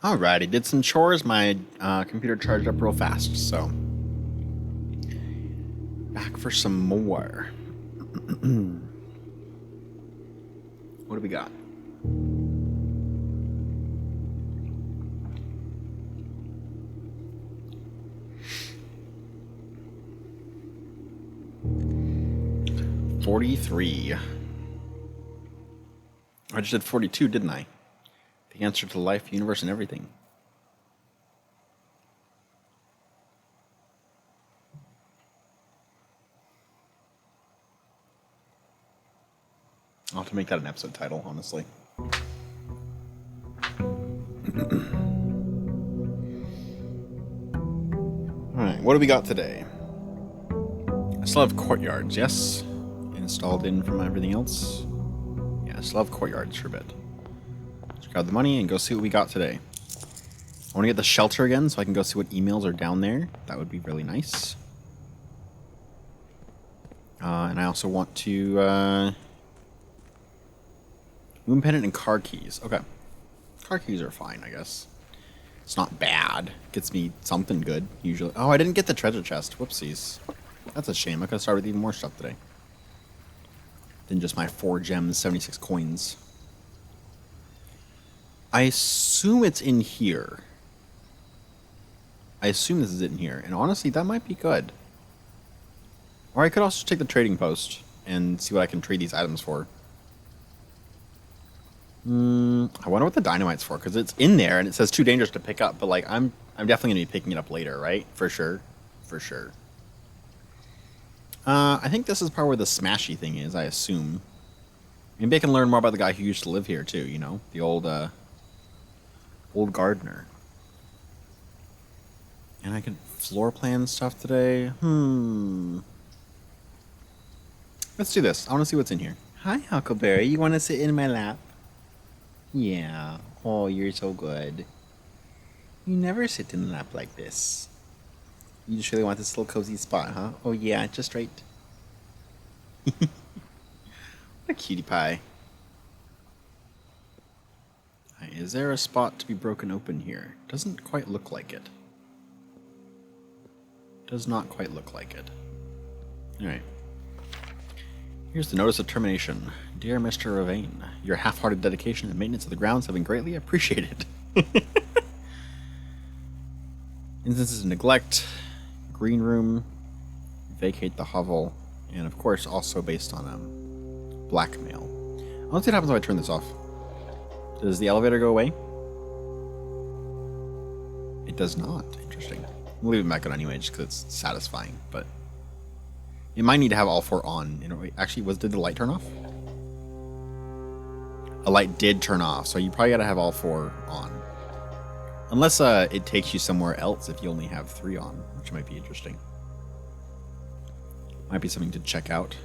Alrighty, did some chores. My computer charged up real fast, so back for some more. What do we got? $43. I just did 42, didn't I? The answer to life, universe, and everything. I'll have to make that an episode title, honestly. Alright, what do we got today? I still have courtyards, yes? Installed in from everything else. Yeah, I still have courtyards for a bit. Let's grab the money and go see what we got today. I want to get the shelter again so I can go see what emails are down there. That would be really nice. And I also want to... Moon pendant and car keys. Okay. Car keys are fine, I guess. It's not bad. Gets me something good, usually. Oh, I didn't get the treasure chest. Whoopsies. That's a shame. I could have started with even more stuff today than just my 4 gems, 76 coins. I assume it's in here. I assume this is it in here. And honestly, that might be good. Or I could also take the trading post and see what I can trade these items for. I wonder what the dynamite's for, because it's in there and it says too dangerous to pick up, but like I'm definitely going to be picking it up later, right? For sure. For sure. I think this is part where the smashy thing is, I assume. Maybe I can learn more about the guy who used to live here too, you know? The old gardener. And I can floor plan stuff today. Let's do this. I want to see what's in here. Hi, Huckleberry. You want to sit in my lap? Yeah. Oh, you're so good. You never sit in the lap like this. You just really want this little cozy spot, huh? Oh yeah, just right. What a cutie pie. Is there a spot to be broken open here? Doesn't quite look like it. Does not quite look like it. Alright. Here's the notice of termination. Dear Mr. Ravane, your half-hearted dedication and maintenance of the grounds have been greatly appreciated. Instances of neglect, green room, vacate the hovel, and of course also based on blackmail. Let's see what happens if I turn this off. Does the elevator go away? It does not. Interesting. We'll leave it back on anyway just because it's satisfying, but you might need to have all 4 on. You know, actually, did the light turn off? A light did turn off, so you probably got to have all 4 on. Unless it takes you somewhere else if you only have 3 on, which might be interesting. Might be something to check out.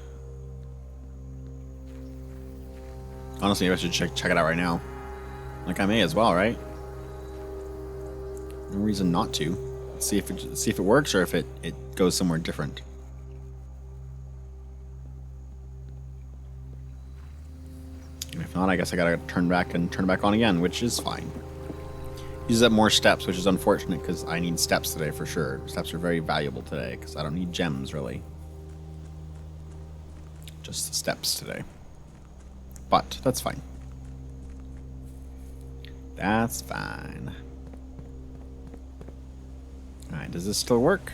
Honestly, maybe I should check it out right now. Like I may as well, right? No reason not to. See if it works or if it goes somewhere different. And if not, I guess I gotta turn back and turn it back on again, which is fine. Uses up more steps, which is unfortunate because I need steps today for sure. Steps are very valuable today because I don't need gems really. Just the steps today. But that's fine. That's fine. Alright, does this still work?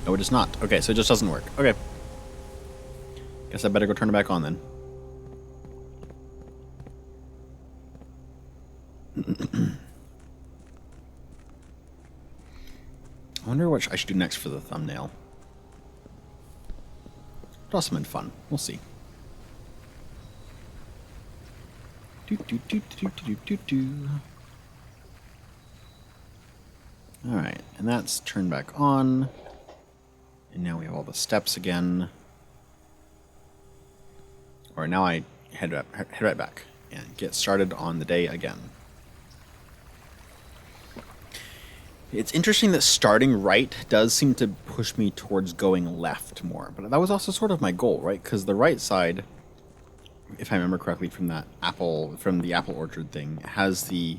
No, it does not. Okay, so it just doesn't work. Okay. Guess I better go turn it back on then. I wonder what I should do next for the thumbnail. Draw something fun. We'll see. Alright, and that's turned back on. And now we have all the steps again. Or now I head right back and get started on the day again. It's interesting that starting right does seem to push me towards going left more, but that was also sort of my goal, right? Because the right side if I remember correctly from the apple orchard thing, has the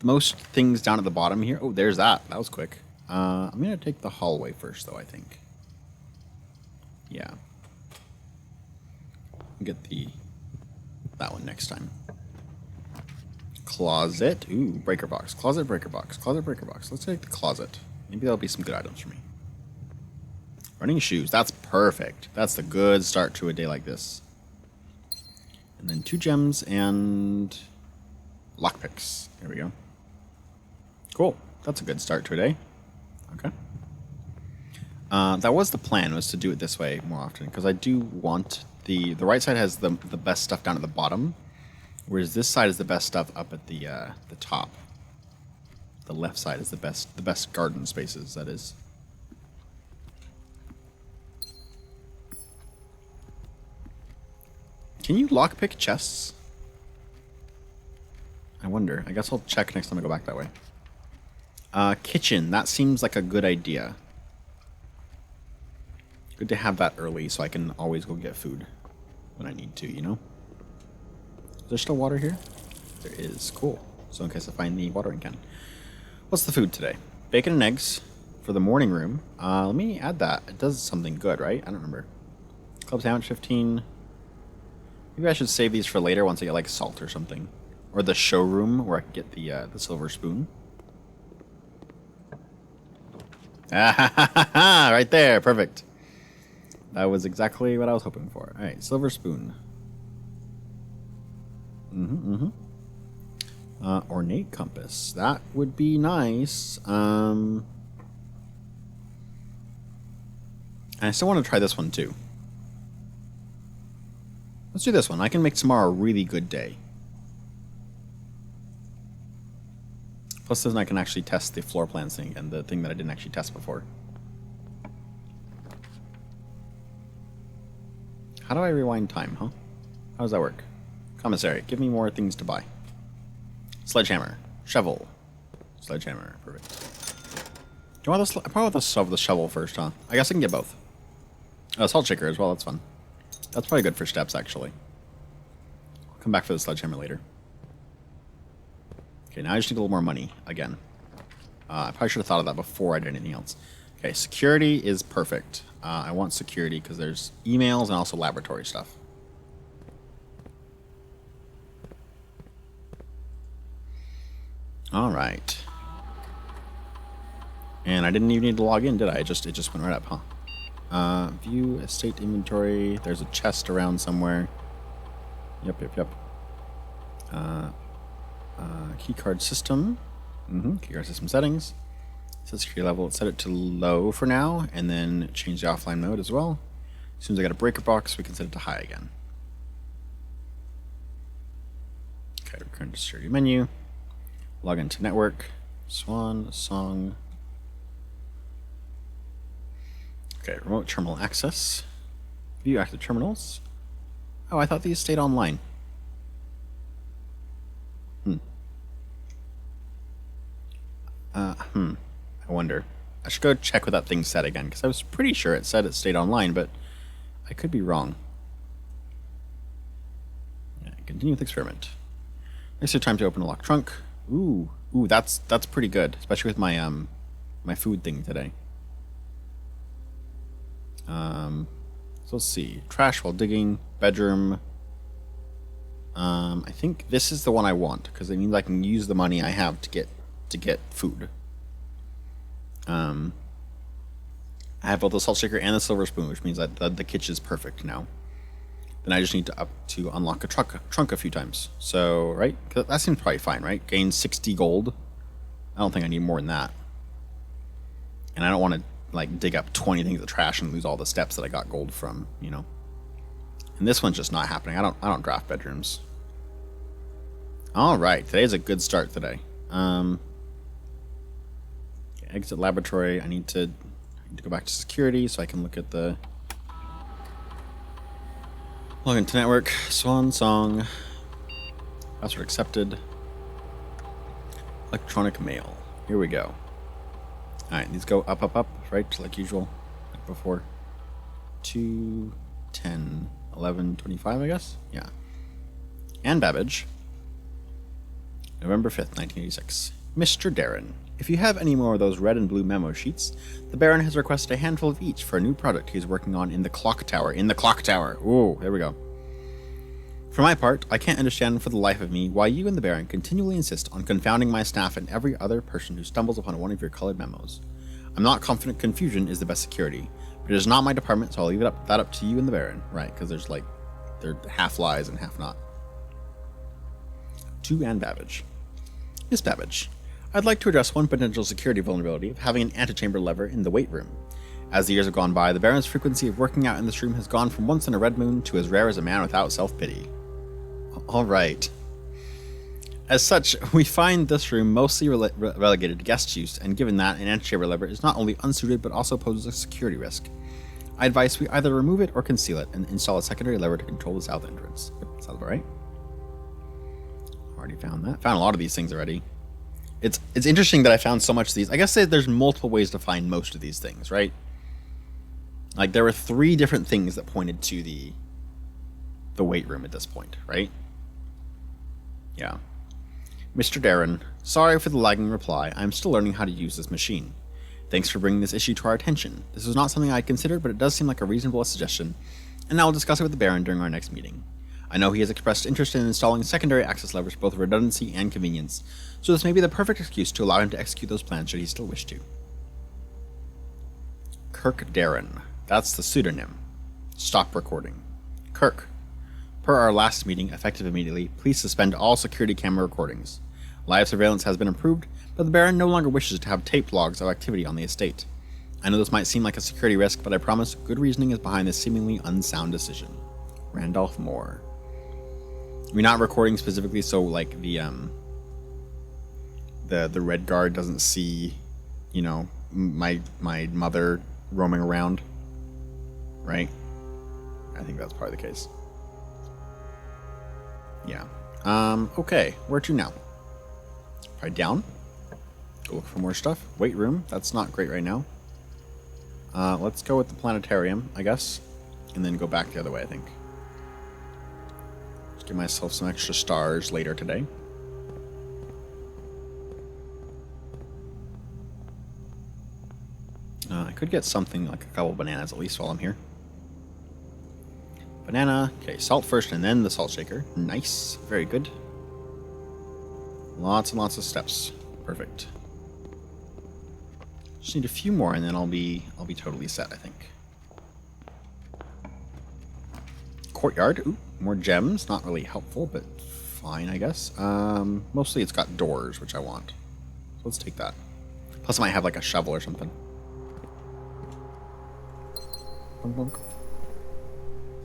most things down at the bottom here. Oh, there's that. That was quick. I'm gonna take the hallway first, though. I think. Yeah. Get that one next time. Closet. Ooh, breaker box. Closet, breaker box. Closet, breaker box. Let's take the closet. Maybe that'll be some good items for me. Running shoes. That's perfect. That's the good start to a day like this. And then 2 gems and lockpicks. There we go. Cool. That's a good start to a day. Okay. That was the plan, was to do it this way more often, because I do want the right side has the best stuff down at the bottom, whereas this side is the best stuff up at the top. The left side is the best garden spaces, that is. Can you lockpick chests? I wonder. I guess I'll check next time I go back that way. Kitchen. That seems like a good idea. Good to have that early so I can always go get food when I need to, you know? Is there still water here? There is. Cool. So in case I find the watering can. What's the food today? Bacon and eggs for the morning room. Let me add that. It does something good, right? I don't remember. Club sandwich 15. Maybe I should save these for later once I get like salt or something. Or the showroom where I can get the silver spoon. Ah, right there. Perfect. That was exactly what I was hoping for. All right, silver spoon. Ornate compass. That would be nice. And I still want to try this one too. Let's do this one. I can make tomorrow a really good day. Plus then I can actually test the floor plans thing and the thing that I didn't actually test before. How do I rewind time, huh? How does that work? Commissary, give me more things to buy. Sledgehammer. Shovel. Sledgehammer. Perfect. Do you want this? I probably want the shovel first, huh? I guess I can get both. Salt shaker as well, that's fun. That's probably good for steps, actually. I'll come back for the sledgehammer later. Okay, now I just need a little more money, again. I probably should have thought of that before I did anything else. Okay, security is perfect. I want security because there's emails and also laboratory stuff. All right. And I didn't even need to log in, did I? It just went right up, huh? View estate inventory. There's a chest around somewhere. Yep. Keycard system. Keycard system settings. Set security level. Let's set it to low for now, and then change the offline mode as well. As soon as I got a breaker box, we can set it to high again. Okay, return to security menu. Log into network. Swan, song. Okay, remote terminal access. View active terminals. Oh, I thought these stayed online. I wonder. I should go check what that thing said again, because I was pretty sure it said it stayed online, but I could be wrong. Yeah, continue with experiment. Next time to open a locked trunk. Ooh, that's pretty good, especially with my my food thing today. So let's see. Trash while digging. Bedroom. I think this is the one I want, because it means I can use the money I have to get food. I have both the salt shaker and the silver spoon, which means that the kitchen is perfect now. Then I just need to unlock a trunk a few times. So, right? That seems probably fine, right? Gain 60 gold. I don't think I need more than that. And I don't want to like dig up 20 things of trash and lose all the steps that I got gold from, you know. And this one's just not happening. I don't draft bedrooms. All right, today's a good start today. Exit laboratory. I need to go back to security so I can look at the log into network. Swan song. Password accepted. Electronic mail. Here we go. All right, these go up, right? Like usual, like before. 2, 10, 11, 25, I guess. Yeah. Anne Babbage. November 5th, 1986. Mr. Darren, if you have any more of those red and blue memo sheets, the Baron has requested a handful of each for a new project he's working on in the clock tower. In the clock tower! Ooh, there we go. For my part, I can't understand for the life of me why you and the Baron continually insist on confounding my staff and every other person who stumbles upon one of your colored memos. I'm not confident confusion is the best security, but it is not my department, so I'll leave that up to you and the Baron. Right, because there's they're half lies and half not. To Anne Babbage. Miss Babbage, I'd like to address one potential security vulnerability of having an antechamber lever in the weight room. As the years have gone by, the Baron's frequency of working out in this room has gone from once in a red moon to as rare as a man without self-pity. Alright. As such, we find this room mostly relegated to guest use, and given that, an antechamber lever is not only unsuited but also poses a security risk. I advise we either remove it or conceal it, and install a secondary lever to control the south entrance. Yep, sounds about right. Already found that. Found a lot of these things already. It's interesting that I found so much of these. I guess there's multiple ways to find most of these things, right? Like, there were 3 different things that pointed to the weight room at this point, right? Yeah. Mr. Darren, sorry for the lagging reply. I'm still learning how to use this machine. Thanks for bringing this issue to our attention. This was not something I considered, but it does seem like a reasonable suggestion, and I will discuss it with the Baron during our next meeting. I know he has expressed interest in installing secondary access levers for both redundancy and convenience, so this may be the perfect excuse to allow him to execute those plans should he still wish to. Kirk Darren. That's the pseudonym. Stop recording. Kirk. Per our last meeting, effective immediately, please suspend all security camera recordings. Live surveillance has been approved, but the Baron no longer wishes to have tape logs of activity on the estate. I know this might seem like a security risk, but I promise good reasoning is behind this seemingly unsound decision. Randolph Moore. We're not recording specifically so like the red guard doesn't see, you know, my mother roaming around. Right? I think that's probably the case. Yeah. Okay. Where to now? Probably down. Go look for more stuff. Weight room. That's not great right now. Let's go with the planetarium, I guess. And then go back the other way, I think. Let's give myself some extra stars later today. I could get something like a couple bananas at least while I'm here. Banana. Okay, salt first and then the salt shaker. Nice. Very good. Lots and lots of steps. Perfect. Just need a few more and then I'll be totally set, I think. Courtyard. Ooh, more gems. Not really helpful, but fine, I guess. Mostly it's got doors, which I want. So let's take that. Plus I might have like a shovel or something. Bonk, bonk.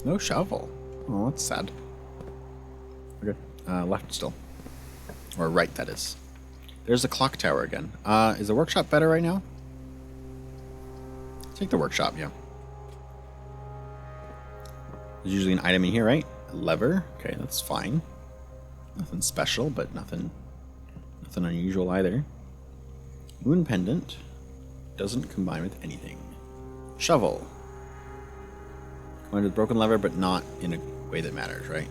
No shovel. Oh, that's sad. Okay. Left still. Or right, that is. There's the clock tower again. Is the workshop better right now? Take the workshop, yeah. There's usually an item in here, right? A lever. Okay, that's fine. Nothing special, but nothing unusual either. Moon pendant. Doesn't combine with anything. Shovel. Combined with broken lever, but not in a way that matters, right?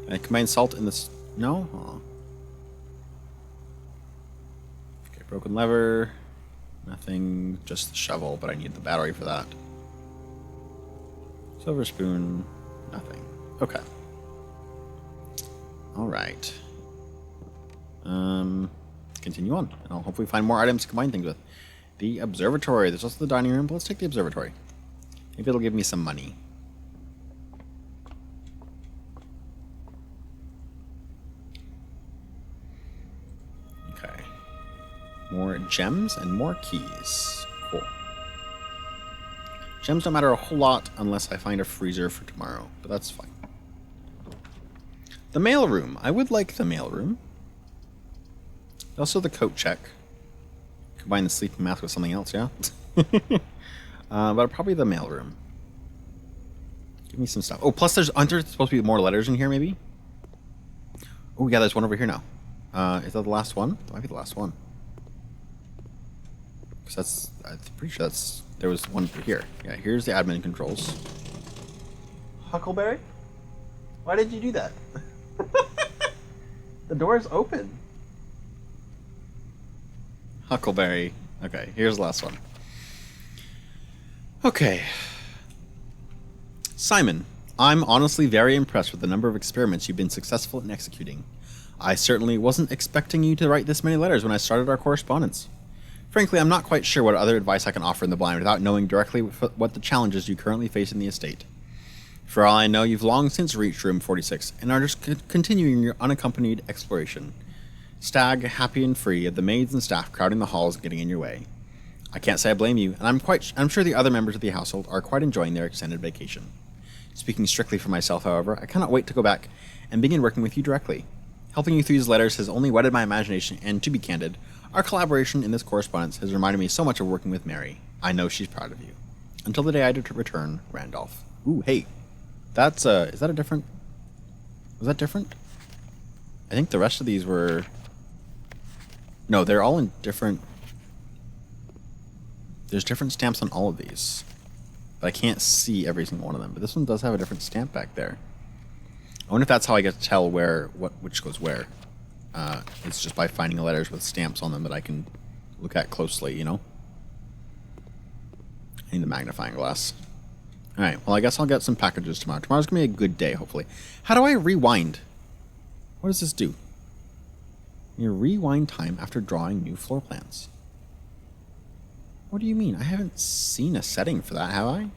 Can I combine salt in this? No? Oh. Okay, broken lever. Nothing. Just the shovel, but I need the battery for that. Silver spoon. Nothing. Okay. Alright. Continue on. And I'll hopefully find more items to combine things with. The observatory. There's also the dining room, but let's take the observatory. Maybe it'll give me some money. Okay. More gems and more keys. Cool. Gems don't matter a whole lot unless I find a freezer for tomorrow, but that's fine. The mailroom. I would like the mailroom. Also the coat check. Combine the sleeping mask with something else, yeah? But probably the mailroom. Give me some stuff. Oh, plus aren't there supposed to be more letters in here, maybe? Oh, yeah, there's one over here now. Is that the last one? That might be the last one. Because I'm pretty sure there was one for here. Yeah, here's the admin controls. Huckleberry? Why did you do that? The door is open. Huckleberry. Okay, here's the last one. Okay. Simon, I'm honestly very impressed with the number of experiments you've been successful in executing. I certainly wasn't expecting you to write this many letters when I started our correspondence. Frankly, I'm not quite sure what other advice I can offer in the blind without knowing directly what the challenges you currently face in the estate. For all I know, you've long since reached room 46 and are just continuing your unaccompanied exploration. Stag, happy and free, of the maids and staff crowding the halls and getting in your way. I can't say I blame you, and I'm sure the other members of the household are quite enjoying their extended vacation. Speaking strictly for myself, however, I cannot wait to go back and begin working with you directly. Helping you through these letters has only whetted my imagination, and to be candid, our collaboration in this correspondence has reminded me so much of working with Mary. I know she's proud of you. Until the day I return, Randolph. Ooh, hey. That's, is that a different... Was that different? I think the rest of these were... No, they're all in different... There's different stamps on all of these. But I can't see every single one of them. But this one does have a different stamp back there. I wonder if that's how I get to tell which goes where. It's just by finding letters with stamps on them that I can look at closely, you know? I need the magnifying glass. Alright, well I guess I'll get some packages tomorrow. Tomorrow's going to be a good day, hopefully. How do I rewind? What does this do? You rewind time after drawing new floor plans. What do you mean? I haven't seen a setting for that, have I?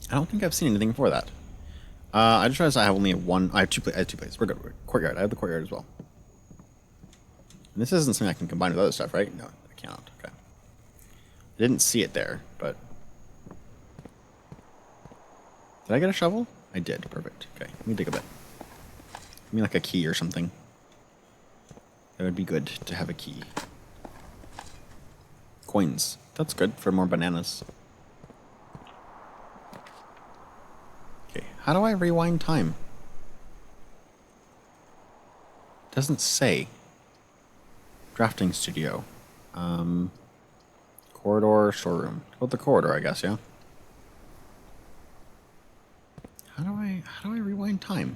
I don't think I've seen anything for that. I just realized I have only one... I have two places. We're good. Courtyard. I have the courtyard as well. And this isn't something I can combine with other stuff, right? No, I cannot. Okay. I didn't see it there, but... Did I get a shovel? I did. Perfect. Okay, let me dig a bit. Give me like a key or something. That would be good to have a key. Coins. That's good for more bananas. Okay, how do I rewind time? Doesn't say. Drafting studio. Corridor, storeroom. Go with the corridor, I guess, yeah? How do I rewind time?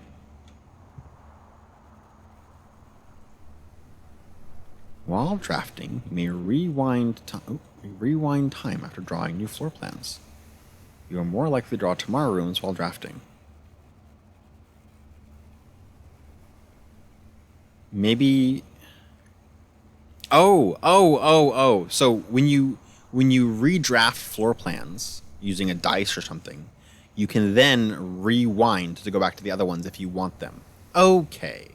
While drafting, you may rewind time after drawing new floor plans. You are more likely to draw tomorrow rooms while drafting. Maybe... Oh. So when you redraft floor plans using a dice or something, you can then rewind to go back to the other ones if you want them. Okay.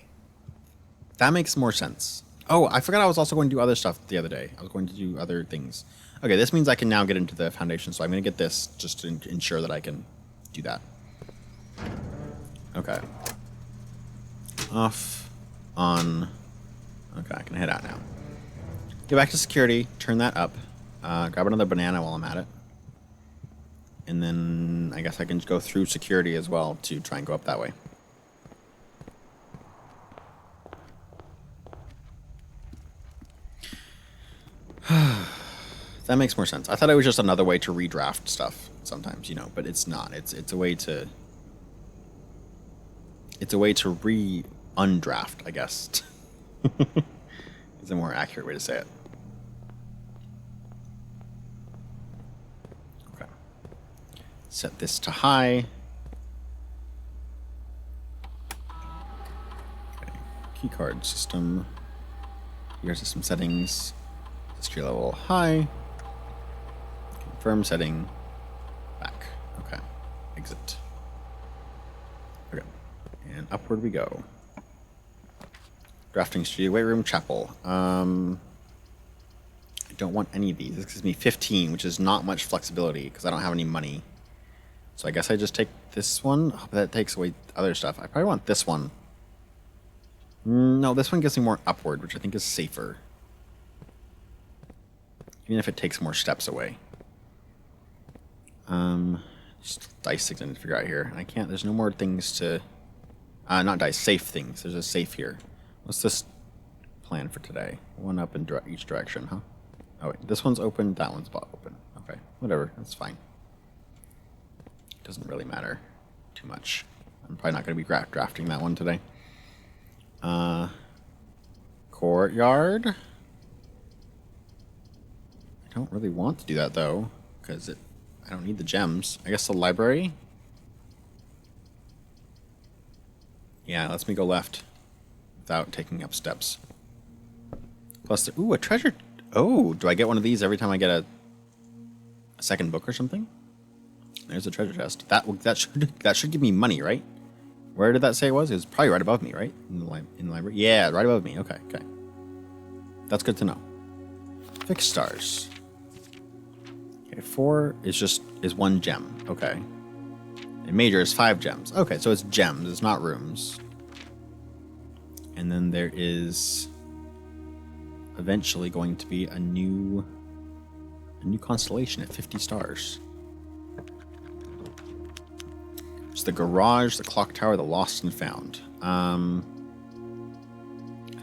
That makes more sense. Oh, I forgot I was also going to do other stuff the other day. I was going to do other things. Okay, this means I can now get into the foundation, so I'm going to get this just to ensure that I can do that. Okay. Off. On. Okay, I can head out now. Get back to security, turn that up. Grab another banana while I'm at it. And then I guess I can go through security as well to try and go up that way. That makes more sense. I thought it was just another way to redraft stuff sometimes, you know, but it's not. It's a way to undraft, I guess. Is a more accurate way to say it. Okay. Set this to high. Okay. Keycard system. Gear system settings. History level high. Confirm setting. Back. Okay. Exit. Okay. And upward we go. Drafting studio, weight room, chapel. I don't want any of these. This gives me 15, which is not much flexibility because I don't have any money. So I guess I just take this one. Oh, but that takes away other stuff. I probably want this one. No, this one gives me more upward, which I think is safer. Even if it takes more steps away. Just dice things I need to figure out here. And I can't, there's no more things to... not dice, safe things. There's a safe here. What's this plan for today? One up in each direction, huh? Oh wait, this one's open, that one's open. Okay, whatever, that's fine. Doesn't really matter too much. I'm probably not going to be drafting that one today. Courtyard. I don't really want to do that though, because I don't need the gems. I guess the library. Yeah, lets me go left without taking up steps. Plus, ooh, a treasure. Oh, do I get one of these every time I get a second book or something? There's a treasure chest. That should give me money, right? Where did that say it was? It was probably right above me, right? In the library. Yeah, right above me. Okay, okay. That's good to know. Fixed stars. Okay, 4 is 1 gem. Okay. And major is 5 gems. Okay, so it's gems. It's not rooms. And then there is eventually going to be a new constellation at 50 stars. It's the garage, the clock tower, the lost and found. I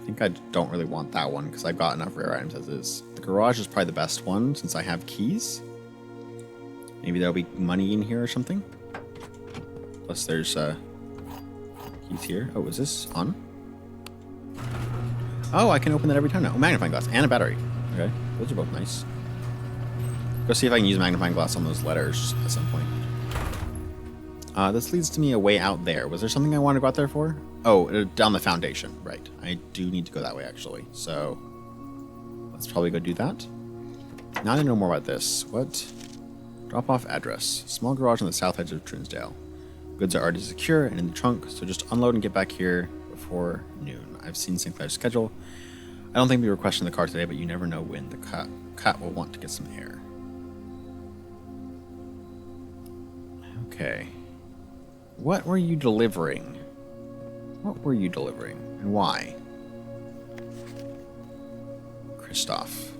think I don't really want that one because I've got enough rare items as is. The garage is probably the best one since I have keys. Maybe there'll be money in here or something. Plus there's keys here. Oh, is this on? Oh, I can open that every time now. Oh, magnifying glass and a battery. Okay, those are both nice. Go see if I can use magnifying glass on those letters at some point. This leads to me a way out there. Was there something I wanted to go out there for? Oh, down the foundation. Right. I do need to go that way, actually. So, let's probably go do that. Now I know more about this. What? Drop-off address. Small garage on the south edge of Trunsdale. Goods are already secure and in the trunk, so just unload and get back here before noon. I've seen St. Clair's schedule. I don't think we were questioning the car today, but you never know when the cat will want to get some air. Okay. What were you delivering? What were you delivering? And why? Christoph.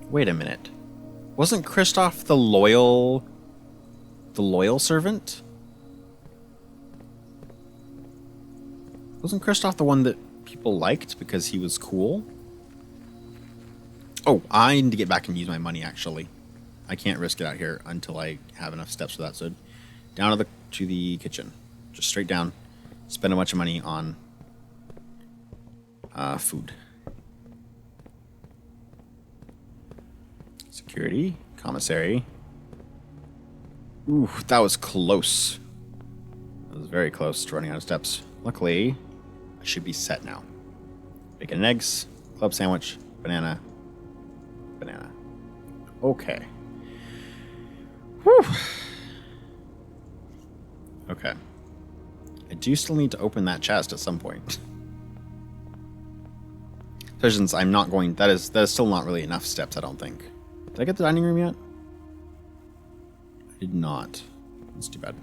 Wait a minute. Wasn't Christoph the loyal servant? Wasn't Christoph the one that people liked because he was cool? Oh, I need to get back and use my money, actually. I can't risk it out here until I have enough steps for that. So down to the kitchen. Just straight down. Spend a bunch of money on food. Security. Commissary. Ooh, that was close. That was very close to running out of steps. Luckily, I should be set now. Bacon and eggs. Club sandwich. Banana. Banana. Okay. Whew. Okay. I do still need to open that chest at some point. Especially since I'm not going... That is still not really enough steps, I don't think. Did I get the dining room yet? I did not. That's too bad.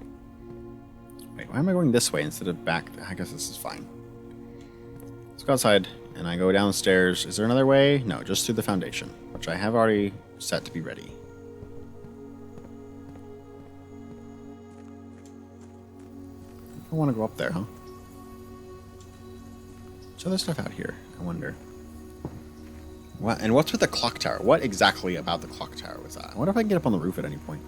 Wait, why am I going this way instead of back? I guess this is fine. Let's go outside, and I go downstairs. Is there another way? No, just through the foundation, which I have already set to be ready. I want to go up there, huh? There's other stuff out here, I wonder. What? And what's with the clock tower? What exactly about the clock tower was that? I wonder if I can get up on the roof at any point.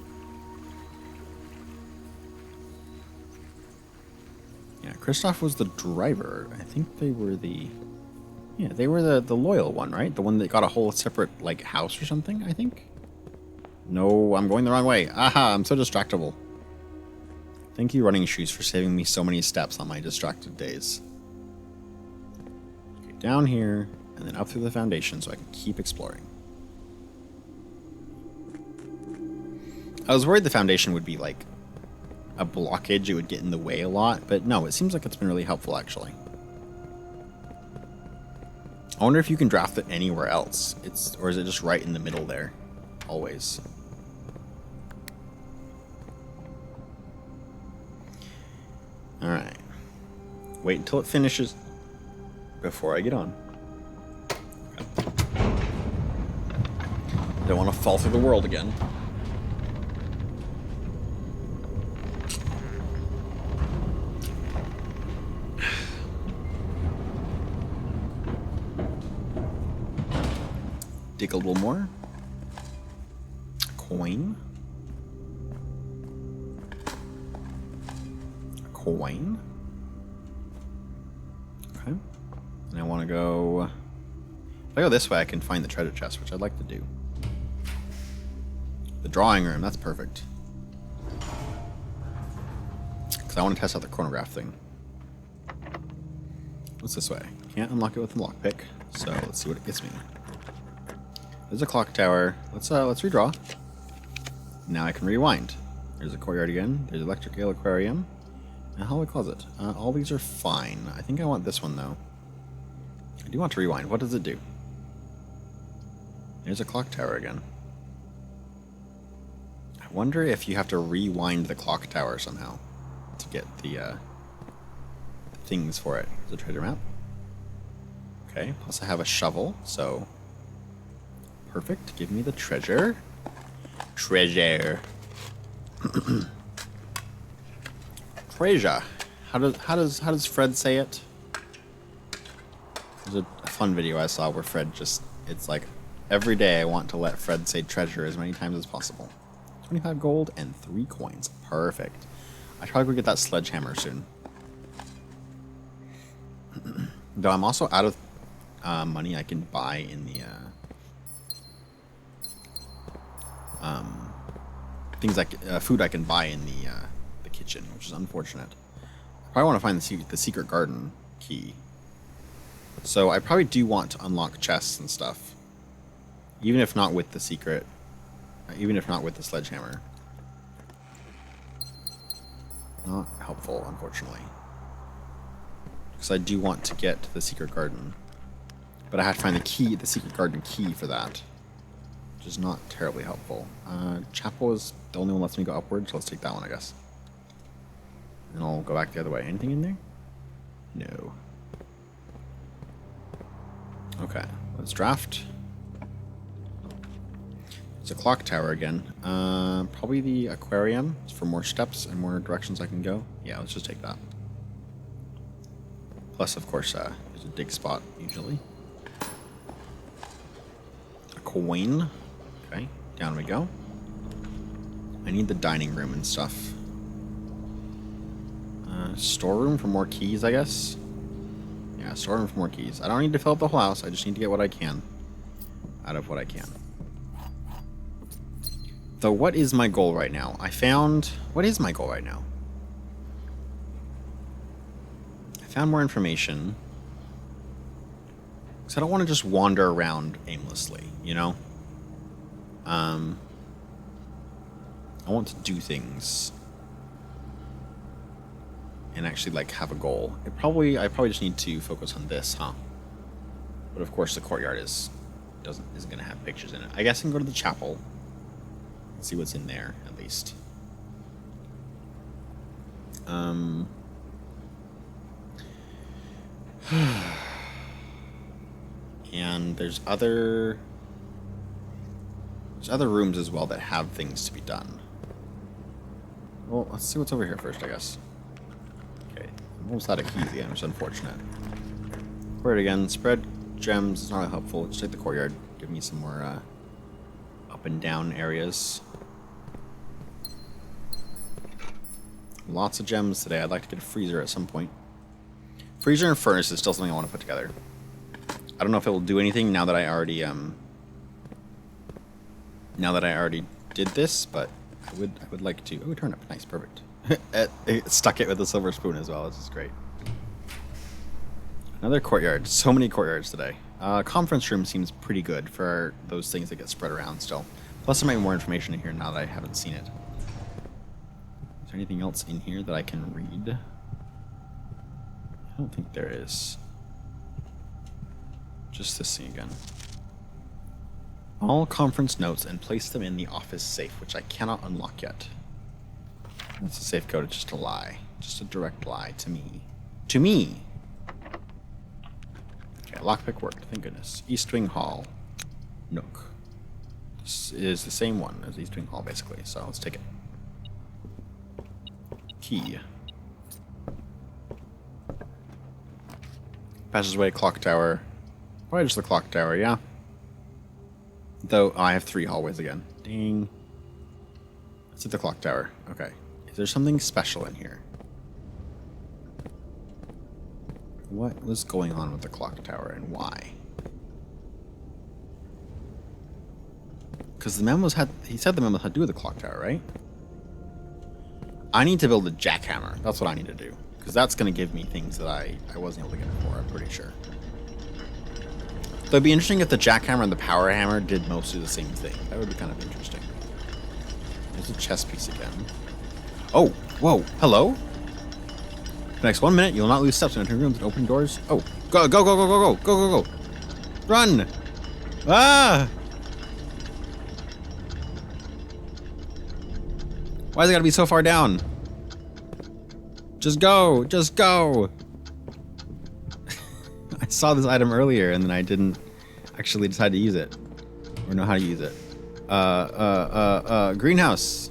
Yeah, Christoph was the driver. I think they were the... Yeah, they were the loyal one, right? The one that got a whole separate, like, house or something, I think? No, I'm going the wrong way. Aha, I'm so distractible. Thank you, running shoes, for saving me so many steps on my distracted days. Okay, down here, and then up through the foundation so I can keep exploring. I was worried the foundation would be, like, a blockage. It would get in the way a lot, but no, it seems like it's been really helpful, actually. I wonder if you can draft it anywhere else. Or is it just right in the middle there? Always. Alright. Wait until it finishes before I get on. Okay. Don't want to fall through the world again. Dig a little more. Coin. coin. Okay. And I want to go... If I go this way, I can find the treasure chest, which I'd like to do. The drawing room, that's perfect. Because I want to test out the chronograph thing. What's this way? Can't unlock it with the lockpick, so let's see what it gets me. There's a clock tower. Let's redraw. Now I can rewind. There's a courtyard again. There's electric ale aquarium. And a hallway closet. All these are fine. I think I want this one though. I do want to rewind. What does it do? There's a clock tower again. I wonder if you have to rewind the clock tower somehow to get the things for it. There's a treasure map. Okay, plus I have a shovel, so perfect. Give me the treasure. Treasure. Treasure. How does Fred say it? There's a fun video I saw where Fred it's like every day I want to let Fred say treasure as many times as possible. 25 gold and 3 coins. Perfect. I should probably go get that sledgehammer soon. Though I'm also out of money I can buy in the things like food I can buy in the kitchen, which is unfortunate. I probably want to find the secret garden key. So I probably do want to unlock chests and stuff, even if not with the secret, even if not with the sledgehammer. Not helpful, unfortunately, because I do want to get to the secret garden, but I have to find the secret garden key for that, which is not terribly helpful. Chapel is the only one that lets me go upward, so let's take that one, I guess. And I'll go back the other way. Anything in there? No. Okay, let's draft. It's a clock tower again. Probably the aquarium for more steps and more directions I can go. Yeah, let's just take that. Plus, of course, there's a dig spot usually. A coin. Okay, down we go. I need the dining room and stuff. Storeroom for more keys, I guess. Yeah, storeroom for more keys. I don't need to fill up the whole house. I just need to get what I can out of what I can. Though, what is my goal right now? What is my goal right now? I found more information. Because I don't want to just wander around aimlessly, you know? I want to do things. And actually, like, have a goal. I probably just need to focus on this, huh? But of course, the courtyard isn't going to have pictures in it. I guess I can go to the chapel. See what's in there, at least. And there's other rooms as well that have things to be done. Well, let's see what's over here first, I guess. Okay, I'm almost out of keys again, which is unfortunate. Courtyard again. Spread gems is not really helpful. Just take the courtyard. Give me some more up and down areas. Lots of gems today. I'd like to get a freezer at some point. Freezer and furnace is still something I want to put together. I don't know if it will do anything now that I already did this, but I would like to. Oh, turnip, nice, perfect. It stuck it with a silver spoon as well. This is great. Another courtyard. So many courtyards today. Conference room seems pretty good for those things that get spread around still. Plus, there might be more information in here now that I haven't seen it. Is there anything else in here that I can read? I don't think there is. Just this thing again. All conference notes and place them in the office safe, which I cannot unlock yet. That's a safe code. It's just a lie. Just a direct lie to me. To me! Okay, lockpick worked. Thank goodness. East Wing Hall. Nook. This is the same one as East Wing Hall, basically. So let's take it. Key. Passageway, clock tower. Probably just the clock tower, yeah. Though, I have 3 hallways again. Ding. Let's hit the clock tower. Okay. Is there something special in here? What was going on with the clock tower and why? Because the memos had... He said the memos had to do with the clock tower, right? I need to build a jackhammer. That's what I need to do. Because that's going to give me things that I wasn't able to get before, I'm pretty sure. So it'd be interesting if the jackhammer and the power hammer did mostly the same thing. That would be kind of interesting. There's a chess piece again. Oh, whoa, hello? The next 1 minute, you will not lose steps in entering rooms and open doors. Oh, go, go, go, go, go, go, go, go, go. Run! Ah! Why's it gotta be so far down? Just go, just go. I saw this item earlier and then I didn't actually decide to use it. Or know how to use it. Greenhouse.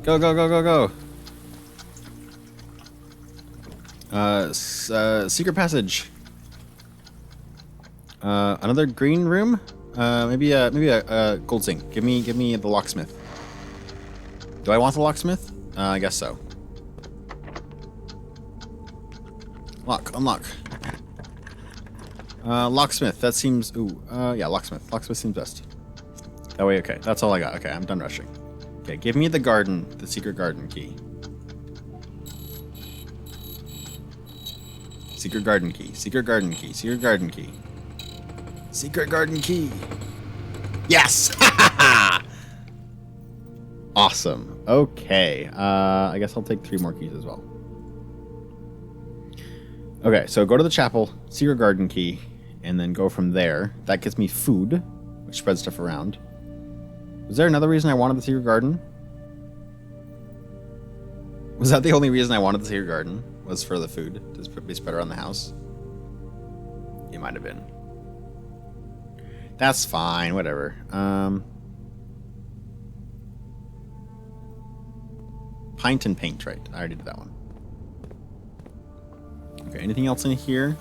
Go, go, go, go, go. Secret passage. Another green room? Maybe a gold sink. Give me the locksmith. Do I want the locksmith? I guess so. Lock, unlock. Locksmith, that seems... Ooh, yeah, locksmith. Locksmith seems best. That way, okay. That's all I got. Okay, I'm done rushing. Okay, give me the garden, the secret garden key. Secret garden key, secret garden key, secret garden key. Secret garden key. Yes! Awesome. Okay, I guess I'll take 3 more keys as well. Okay, so go to the chapel, secret garden key, and then go from there. That gets me food, which spreads stuff around. Was there another reason I wanted the secret garden? Was that the only reason I wanted the secret garden? Was for the food to be spread around the house? It might have been. That's fine, whatever. Pint and paint, right? I already did that one. Okay, anything else in here?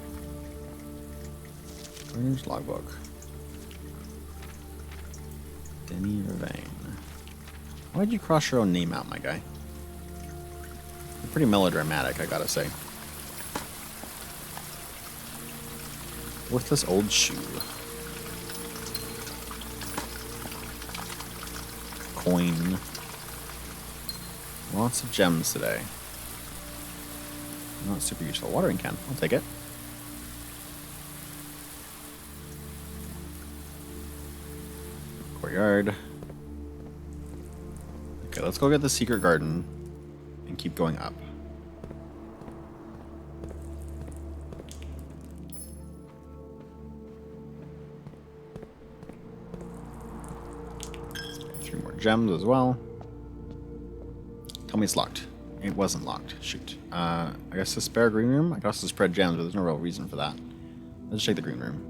Where's logbook? Denny Ravine. Why'd you cross your own name out, my guy? You're pretty melodramatic, I gotta say. Worthless old shoe. Coin. Lots of gems today. Not super useful. Watering can. I'll take it. Courtyard. Okay, let's go get the secret garden and keep going up. Three more gems as well. Tell me it's locked. It wasn't locked. Shoot. I guess the spare green room? I could also spread gems, but there's no real reason for that. Let's check the green room.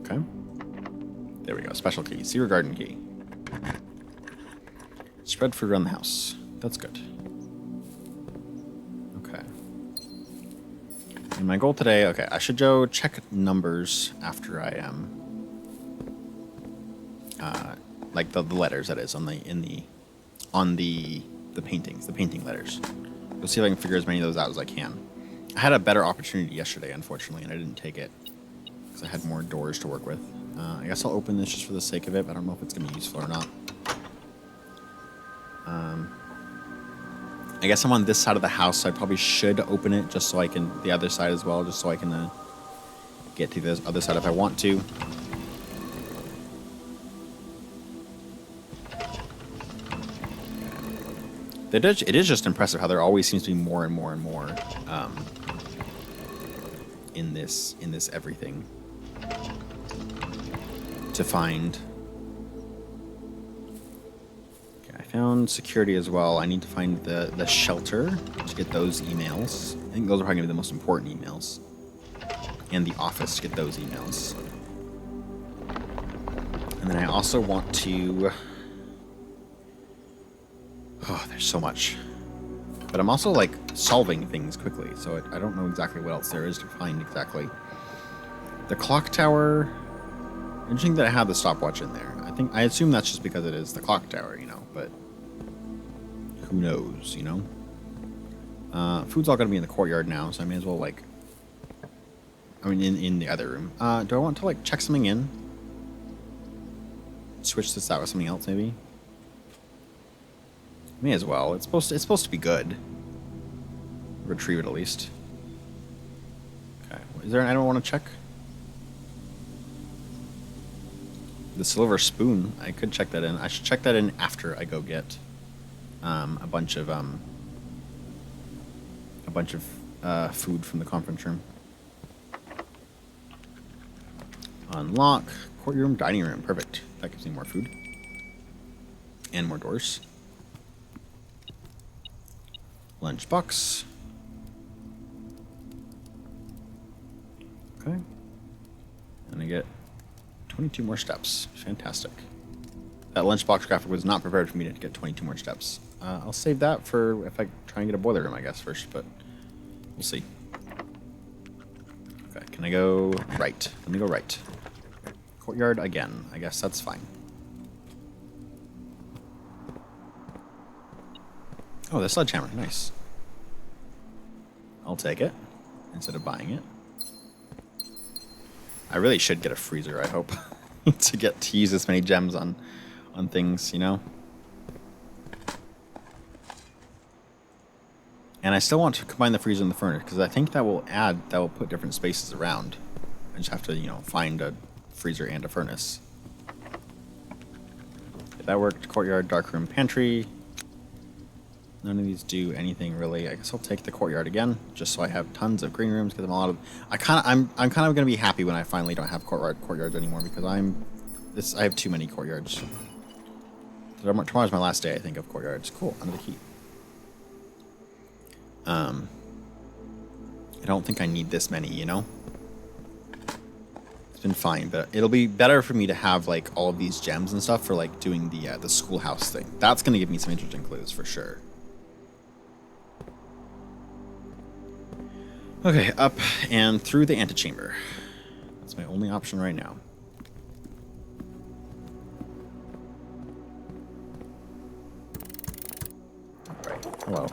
Okay. There we go. Special key. Secret garden key. Spread food around the house. That's good. Okay. And my goal today... Okay, I should go check numbers after I am... like the letters, that is, on the paintings, the painting letters. Go see if I can figure as many of those out as I can. I had a better opportunity yesterday, unfortunately, and I didn't take it because I had more doors to work with. I guess I'll open this just for the sake of it, but I don't know if it's going to be useful or not. I guess I'm on this side of the house, so I probably should open it just so I can, the other side as well, just so I can get to the other side if I want to. It is just impressive how there always seems to be more and more and more in this everything to find. Okay, I found security as well. I need to find the shelter to get those emails. I think those are probably going to be the most important emails. And the office to get those emails. And then I also want to... Oh, there's so much. But I'm also, like, solving things quickly, so I don't know exactly what else there is to find exactly. The clock tower... Interesting that I have the stopwatch in there. I I assume that's just because it is the clock tower, you know, but who knows, you know? Food's all gonna be in the courtyard now, so I may as well, like, I mean, in the other room. Do I want to, like, check something in? Switch this out with something else, maybe? May as well. It's supposed to be good. Retrieve it, at least. Okay. Is there an item I want to check? The silver spoon. I could check that in. I should check that in after I go get a bunch of food from the conference room. Unlock courtroom, dining room. Perfect. That gives me more food and more doors. Lunchbox. Okay. And I get 22 more steps. Fantastic. That lunchbox graphic was not prepared for me to get 22 more steps. I'll save that for if I try and get a boiler room, I guess, first, but we'll see. Okay, can I go right? Let me go right. Courtyard again. I guess that's fine. Oh, the sledgehammer. Nice. I'll take it instead of buying it. I really should get a freezer, I hope, to use this many gems on things, you know? And I still want to combine the freezer and the furnace, because I think that will put different spaces around. I just have to, you know, find a freezer and a furnace. Okay, that worked. Courtyard, darkroom, pantry. None of these do anything really. I guess I'll take the courtyard again, just so I have tons of green rooms. Because I'm kind of gonna be happy when I finally don't have courtyards anymore, because I have too many courtyards. Tomorrow's my last day, I think, of courtyards. Cool, under the key. I don't think I need this many, you know? It's been fine, but it'll be better for me to have, like, all of these gems and stuff for, like, doing the schoolhouse thing. That's gonna give me some interesting clues, for sure. Okay, up and through the antechamber. That's my only option right now. Alright, hello.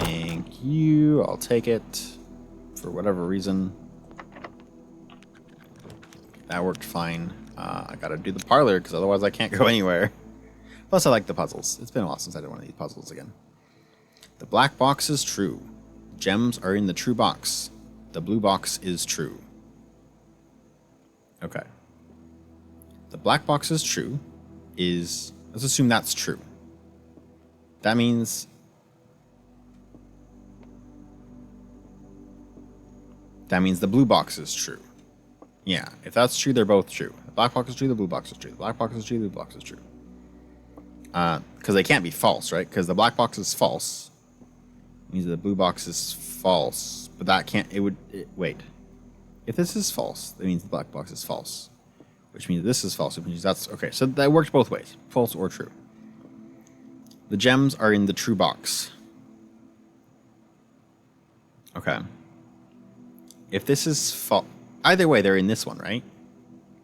Thank you. I'll take it for whatever reason. That worked fine. I gotta do the parlor because otherwise I can't go anywhere. Plus, I like the puzzles. It's been a while since I did one of these puzzles again. The black box is true. Gems are in the true box. The blue box is true. Okay. The black box is true. Let's assume that's true. That means the blue box is true. Yeah, if that's true, they're both true. The black box is true, the blue box is true. The black box is true, the blue box is true. Because they can't be false, right? Because the black box is false. Means the blue box is false. But that can't... wait. If this is false, that means the black box is false. Which means this is false. Which means that's... Okay, so that works both ways. False or true. The gems are in the true box. Okay. If this is false... Either way, they're in this one, right?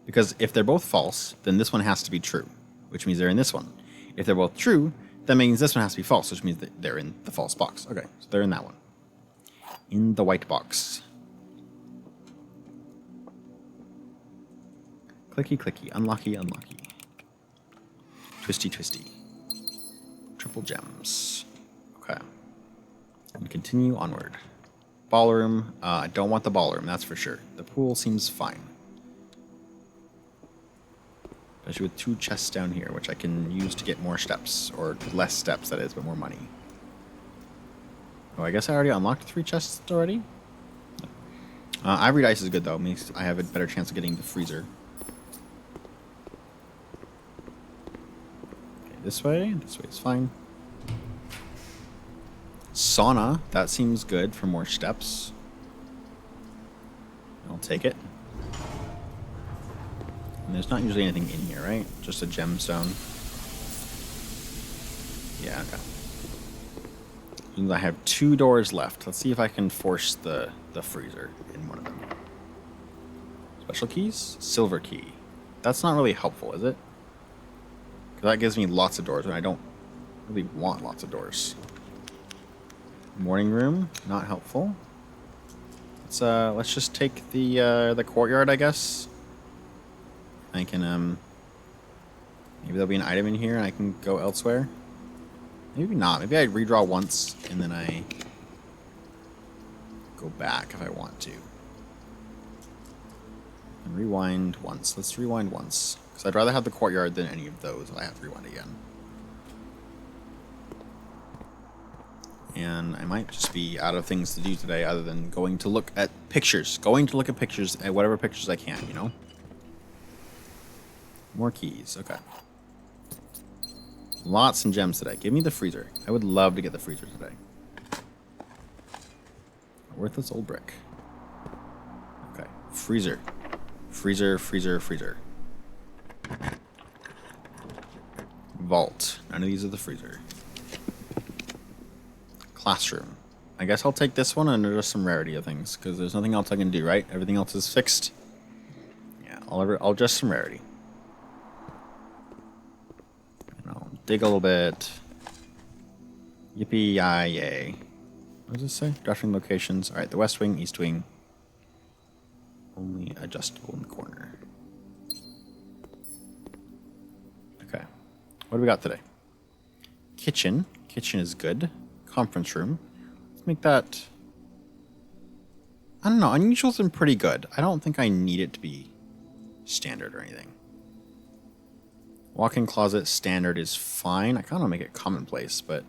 Because if they're both false, then this one has to be true. Which means they're in this one. If they're both true, that means this one has to be false, which means that they're in the false box. Okay, so they're in that one. In the white box. Clicky, clicky, unlucky, unlucky. Twisty, twisty. Triple gems. Okay. And continue onward. Ballroom. I don't want the ballroom, that's for sure. The pool seems fine. Especially with 2 chests down here, which I can use to get more steps. Or less steps, that is, but more money. Oh, I guess I already unlocked 3 chests already? Ivory dice is good, though. It means I have a better chance of getting the freezer. Okay, this way. This way is fine. Sauna. That seems good for more steps. I'll take it. And there's not usually anything in here, right? Just a gemstone. Yeah, okay. And I have 2 doors left. Let's see if I can force the freezer in one of them. Special keys? Silver key. That's not really helpful, is it? Because that gives me lots of doors, and I don't really want lots of doors. Morning room, not helpful. Let's just take the courtyard, I guess. I can maybe there'll be an item in here, and I can go elsewhere. Maybe not. Maybe I redraw once, and then I go back if I want to. And rewind once. Let's rewind once. Because I'd rather have the courtyard than any of those if I have to rewind again. And I might just be out of things to do today other than going to look at pictures. Going to look at pictures, at whatever pictures I can, you know? More keys. Okay. Lots and gems today. Give me the freezer. I would love to get the freezer today. Worthless old brick. Okay. Freezer. Freezer, freezer, freezer. Vault. None of these are the freezer. Classroom. I guess I'll take this one and there's some rarity of things because there's nothing else I can do, right? Everything else is fixed. Yeah, I'll adjust some rarity. And I'll dig a little bit. Yippee yay. What does this say? Drafting locations. Alright, the west wing, east wing. Only adjustable in the corner. Okay. What do we got today? Kitchen. Kitchen is good. Conference room. Let's make that... I don't know. Unusual's been pretty good. I don't think I need it to be standard or anything. Walk-in closet standard is fine. I kind of make it commonplace, but...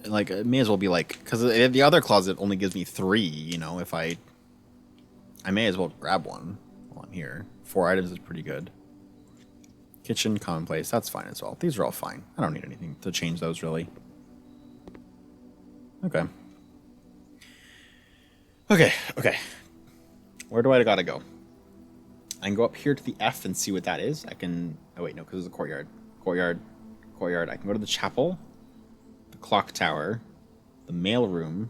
like, it may as well be like... because the other closet only gives me 3, you know, if I may as well grab one while I'm here. 4 items is pretty good. Kitchen, commonplace, that's fine as well. These are all fine. I don't need anything to change those, really. Okay. Okay. Where do I gotta go? I can go up here to the F and see what that is. I can... oh, wait, no, because it's a courtyard. Courtyard. I can go to the chapel, the clock tower, the mail room,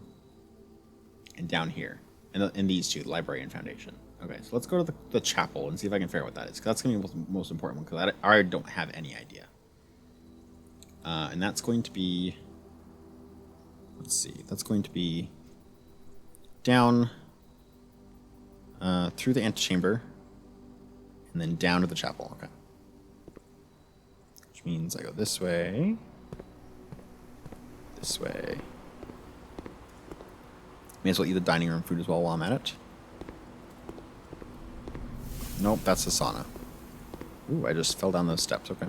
and down here. And these two, the library and foundation. Okay, so let's go to the chapel and see if I can figure out what that is. Because that's going to be the most important one, because I don't have any idea. And that's going to be... let's see. That's going to be down through the antechamber and then down to the chapel. Okay. Which means I go this way. This way. May as well eat the dining room food as well while I'm at it. Nope, that's the sauna. Ooh, I just fell down those steps. Okay.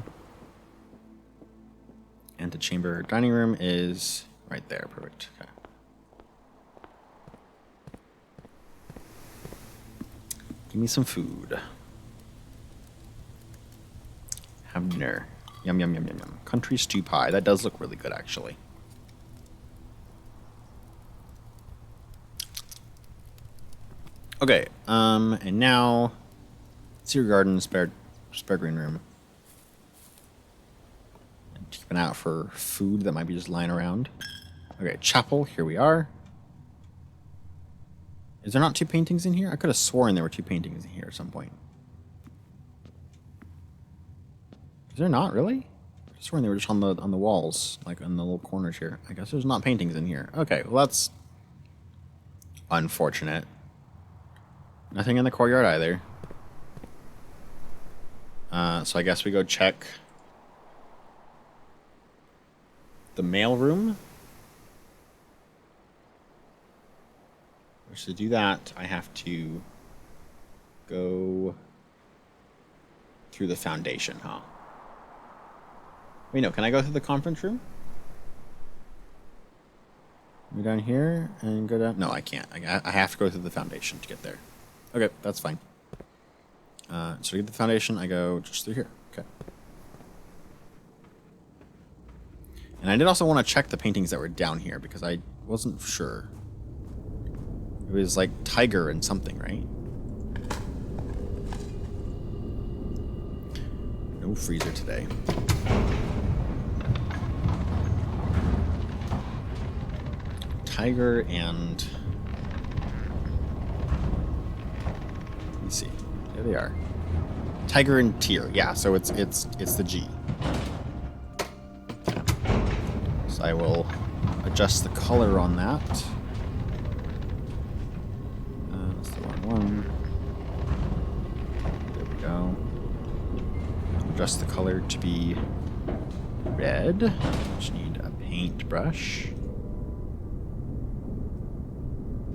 Antechamber dining room is right there. Perfect. Okay. Give me some food. Have dinner. Yum, yum, yum, yum, yum. Country stew pie. That does look really good, actually. Okay, and now... it's your garden, spare green room. And keep an eye out for food that might be just lying around. Okay, chapel, here we are. Is there not 2 paintings in here? I could have sworn there were 2 paintings in here at some point. Is there not, really? I could have sworn they were just on the walls, like in the little corners here. I guess there's not paintings in here. Okay, well that's unfortunate. Nothing in the courtyard either. So I guess we go check the mail room. Which to do that, I have to go through the foundation, huh? Wait, no, can I go through the conference room? Go down here and go down... no, I can't. I have to go through the foundation to get there. Okay, that's fine. So to get the foundation, I go just through here. Okay. And I did also want to check the paintings that were down here because I wasn't sure. It was like tiger and something, right? No freezer today. Tiger and... let me see. There they are. Tiger and Tear. Yeah, so it's the G. So I will adjust the color on that. That's the wrong one. There we go. Adjust the color to be red. Just need a paintbrush.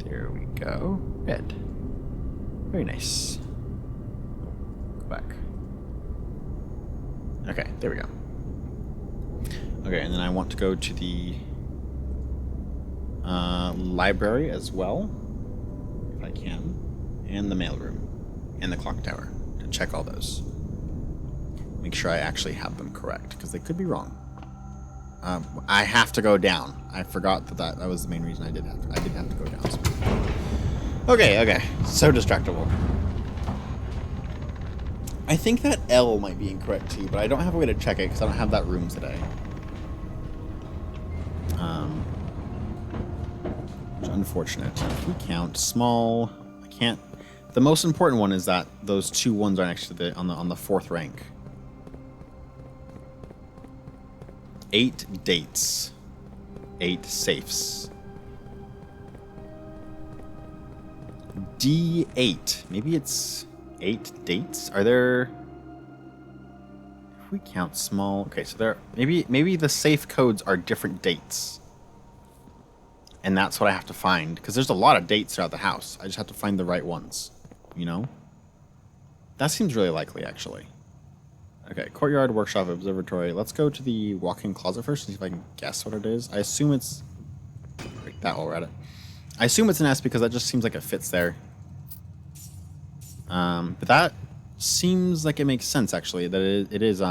There we go. Red. Very nice. Go back. Okay, there we go. Okay, and then I want to go to the library as well, if I can, and the mailroom, and the clock tower, to check all those. Make sure I actually have them correct, because they could be wrong. I have to go down. I forgot that was the main reason I did have to go down. So. Okay. So distractible. I think that L might be incorrect too, but I don't have a way to check it because I don't have that room today. Which is unfortunate. If we count small, I can't. The most important one is that those 2 ones are next to the on the 4th rank. 8 dates. 8 safes. D8. Maybe it's 8 dates? Are there... If we count small... Okay, so there... Maybe the safe codes are different dates. And that's what I have to find. Because there's a lot of dates throughout the house. I just have to find the right ones. You know? That seems really likely, actually. Okay, courtyard, workshop, observatory. Let's go to the walk-in closet first and see if I can guess what it is. I assume it's... Break that while we're at it. I assume it's an S because that just seems like it fits there. But that seems like it makes sense, actually, that it is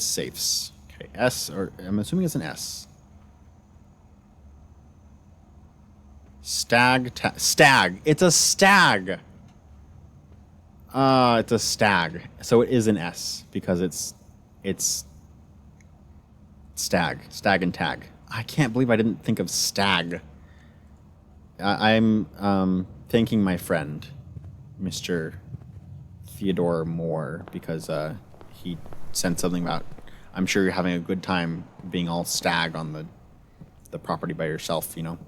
safes. Okay, S, or I'm assuming it's an S. Stag. It's a stag. It's a stag. So it is an S because it's stag. Stag and tag. I can't believe I didn't think of stag. I'm thanking my friend, Mr. Theodore Moore, because he sent something about, I'm sure you're having a good time being all stag on the property by yourself, you know.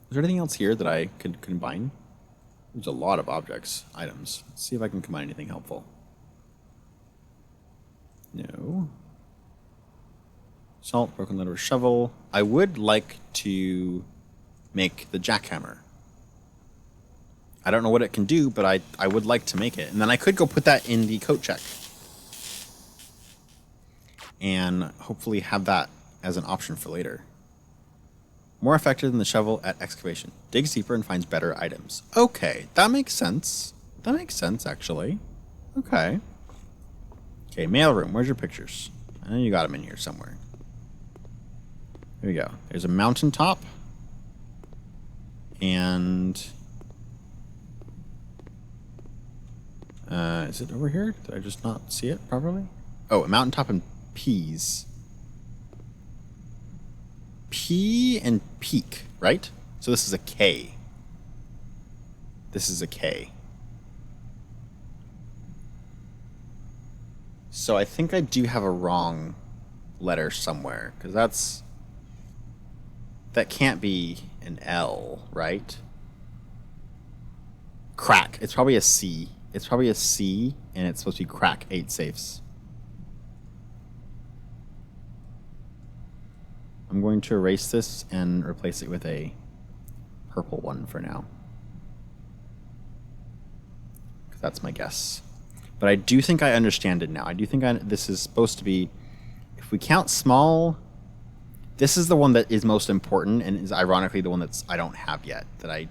Is there anything else here that I could combine? There's a lot of objects, items. Let's see if I can combine anything helpful. No. Salt, broken letter, shovel. I would like to make the jackhammer. I don't know what it can do, but I would like to make it. And then I could go put that in the coat check. And hopefully have that as an option for later. More effective than the shovel at excavation. Digs deeper and finds better items. Okay, that makes sense. That makes sense, actually. Okay. Okay, mailroom. Where's your pictures? I know you got them in here somewhere. Here we go. There's a mountaintop. And... is it over here? Did I just not see it properly? Oh, a mountaintop and peas. P and peak, right? So this is a K. This is a K. So I think I do have a wrong letter somewhere, because that can't be an L, right? Crack. It's probably a C. It's probably a C, and it's supposed to be crack 8 safes. I'm going to erase this and replace it with a purple one for now. Because that's my guess. But I do think I understand it now. I do think this is supposed to be... If we count small... This is the one that is most important and is ironically the one that's I don't have yet, that I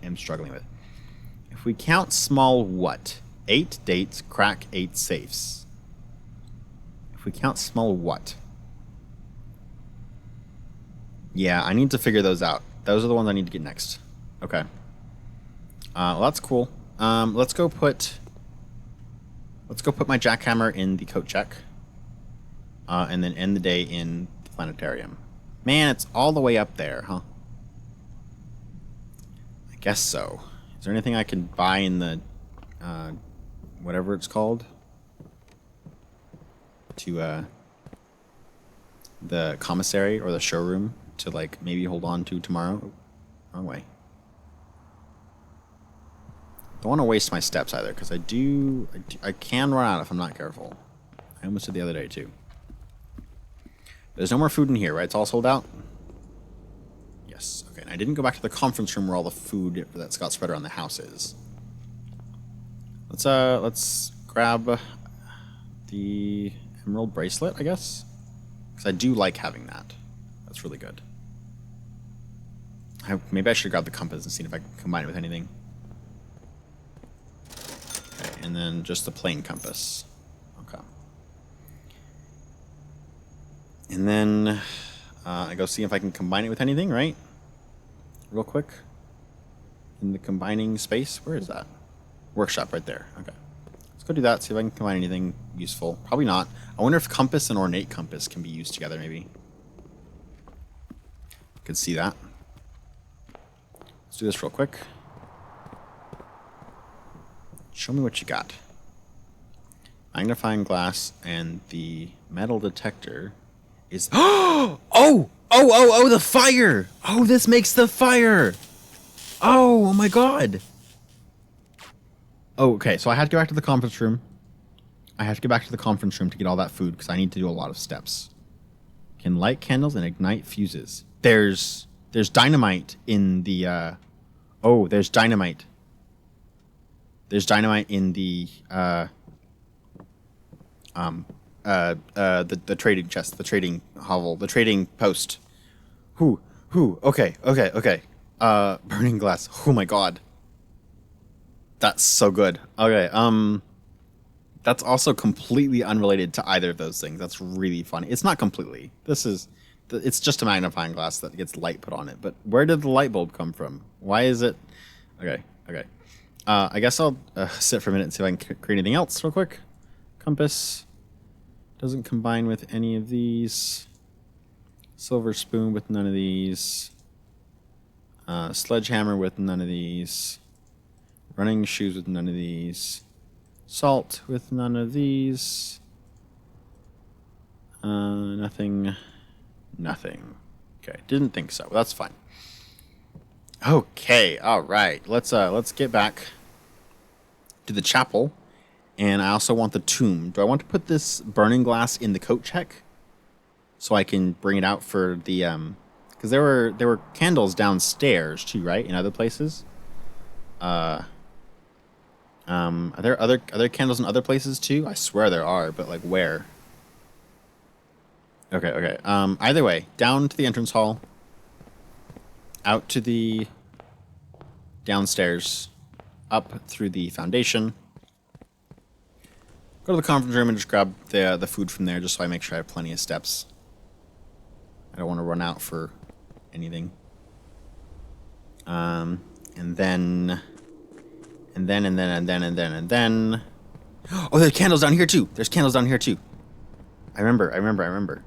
am struggling with. If we count small what? 8 dates, crack 8 safes. If we count small what? Yeah, I need to figure those out. Those are the ones I need to get next. Okay. Well, that's cool. Let's go put my jackhammer in the coat check. And then end the day in the planetarium. Man, it's all the way up there, huh? I guess so. Is there anything I can buy in the whatever it's called? To the commissary or the showroom to like maybe hold on to tomorrow? Wrong way. Don't want to waste my steps either, because I can run out if I'm not careful. I almost did the other day too. There's no more food in here, right? It's all sold out? Yes. Okay, and I didn't go back to the conference room where all the food that's got spread around the house is. Let's grab the emerald bracelet, I guess. Because I do like having that. That's really good. Maybe I should grab the compass and see if I can combine it with anything. Okay, and then just the plain compass. Okay. And then I go see if I can combine it with anything, right? Real quick. In the combining space. Where is that? Workshop right there. Okay. Let's go do that, see if I can combine anything useful. Probably not. I wonder if compass and ornate compass can be used together, maybe. Could see that. Let's do this real quick. Show me what you got. Magnifying glass and the metal detector is... Oh, the fire! Oh, this makes the fire! Oh my god! Oh, okay, so I had to go back to the conference room. I have to get back to the conference room to get all that food, because I need to do a lot of steps. Can light candles and ignite fuses. There's dynamite in the... Oh, there's dynamite. There's dynamite in the trading chest, the trading hovel, the trading post. Okay. Burning glass. Oh my god. That's so good. Okay, that's also completely unrelated to either of those things. That's really funny. It's not completely. It's just a magnifying glass that gets light put on it. But where did the light bulb come from? Why is it... Okay. I guess I'll sit for a minute and see if I can create anything else real quick. Compass. Doesn't combine with any of these. Silver spoon with none of these. Sledgehammer with none of these. Running shoes with none of these. Salt with none of these. Nothing. Okay, didn't think so. That's fine. Okay, all right. Let's get back to the chapel, and I also want the tomb. Do I want to put this burning glass in the coat check so I can bring it out for the because there were candles downstairs too, right? In other places. Are there other candles in other places too? I swear there are, but like where? Okay. Either way, down to the entrance hall. Out to the downstairs, up through the foundation. Go to the conference room and just grab the food from there, just so I make sure I have plenty of steps. I don't want to run out for anything. And then. Oh, there's candles down here too. There's candles down here too. I remember.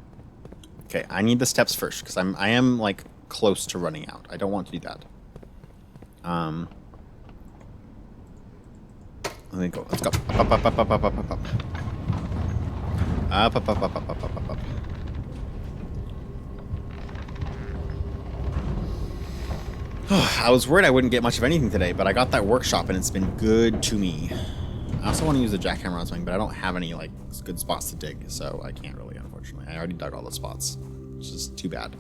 Okay, I need the steps first because I am like close to running out. I don't want to do that. Let me go. Let's go. Up. I was worried I wouldn't get much of anything today, but I got that workshop and it's been good to me. I also want to use the jackhammer on something, but I don't have any like good spots to dig, so I can't really, unfortunately. I already dug all the spots, which is too bad.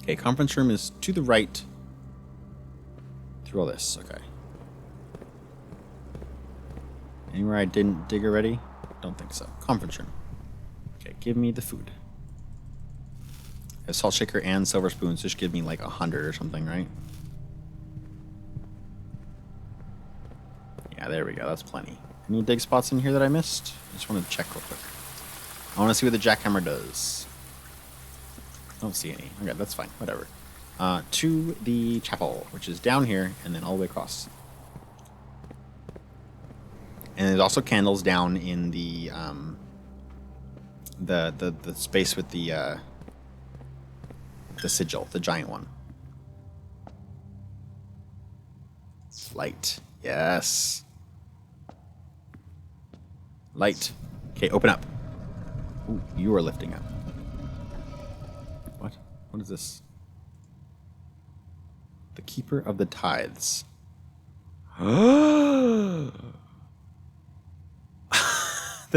Okay, conference room is to the right. Through all this, okay. Anywhere I didn't dig already? Don't think so. Conference room. Okay, give me the food. A salt shaker and silver spoons just give me like 100 or something, right? Yeah, there we go. That's plenty. Any dig spots in here that I missed? I just want to check real quick. I want to see what the jackhammer does. Don't see any. Okay, that's fine. Whatever. To the chapel, which is down here and then all the way across. And there's also candles down in the space with the sigil, the giant one. Light. Yes. Light. Okay, open up. Ooh, you are lifting up. What? What is this? The Keeper of the Tithes. The